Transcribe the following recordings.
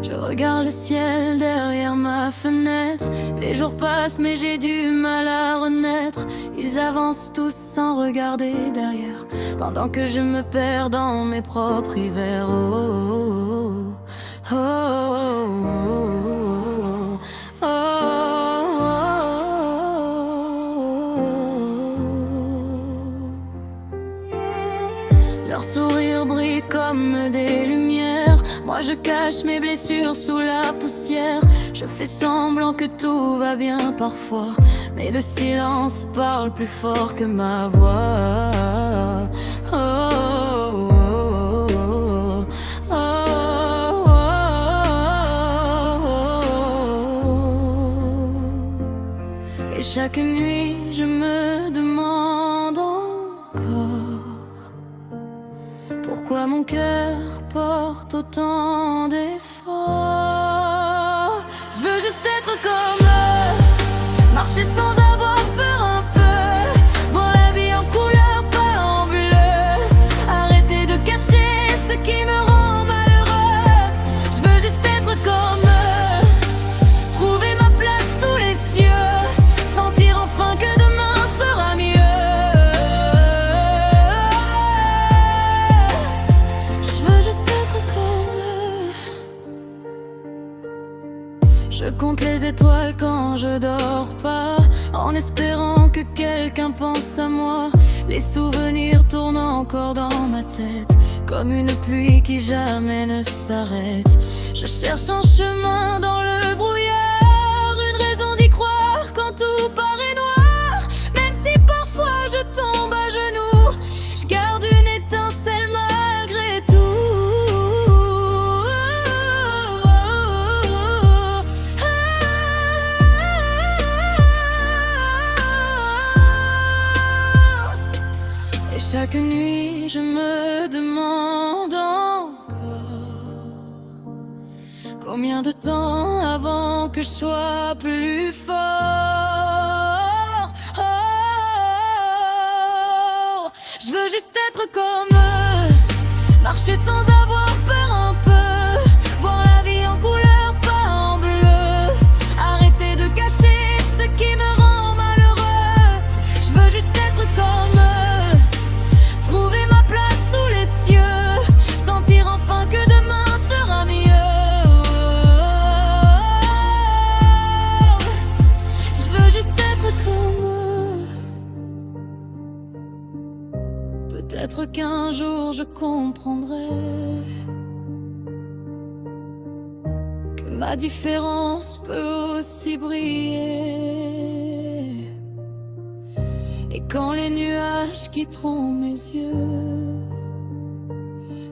Je regarde le ciel derrière ma fenêtre. Les jours passent mais j'ai du mal à renaître. Ils avancent tous sans regarder derrière, pendant que je me perds dans mes propres hivers. Oh, oh, oh, oh, oh, oh. Leurs sourires brillent comme des lumières. Moi je cache mes blessures sous la poussière. Je fais semblant que tout va bien parfois, mais le silence parle plus fort que ma voix. Oh, oh, oh, oh, oh, oh. Et chaque nuit je me demande encore pourquoi mon cœur porte autant d'efforts. Je veux juste être comme eux, marcher sans avoir peur un peu, voir la vie en couleur, pas en bleu, arrêter de cacher ce qui me rend malheureux. Je veux juste être comme eux, trouver ma place sous les cieux, sentir enfin que demain sera mieux. Je veux juste être comme eux. Je compte les étoiles quand je dors pas, en espérant que quelqu'un pense à moi. Les souvenirs tournent encore dans ma tête, comme une pluie qui jamais ne s'arrête. Je cherche un chemin dans le brouillard, une raison d'y croire quand tout paraît noir. Même si parfois je tombe à genoux, je garde une étincelle malgré tout. Et chaque nuit je me demande encore combien de temps avant que je sois plus fort. Oh, je veux juste être comme eux, marcher sans avoir peur un peu, voir la vie en couleur, pas en bleu, arrêter de cacher ce qui me rend malheureux. Je veux juste être comme eux, trouver ma place sous les cieux, sentir enfin que demain sera mieux. Je veux juste être comme eux. Peut-être qu'un jour je comprendrai que ma différence peut aussi briller. Et quand les nuages quitteront mes yeux,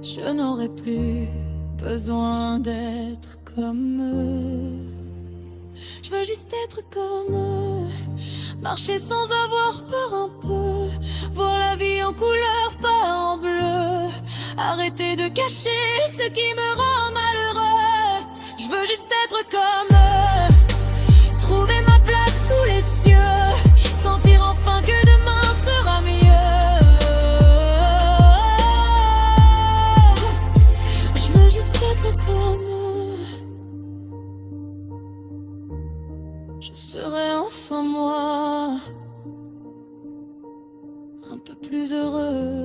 je n'aurai plus besoin d'être comme eux. Je veux juste être comme eux, marcher sans avoir peur un peu, voir la vie en couleur, pas en bleu, arrêter de cacher ce qui me rend malheureux. Je veux juste être comme eux, trouver ma place sous les cieux, sentir enfin que demain sera mieux. Je veux juste être comme eux, je serai enfin moi, un peu plus heureux.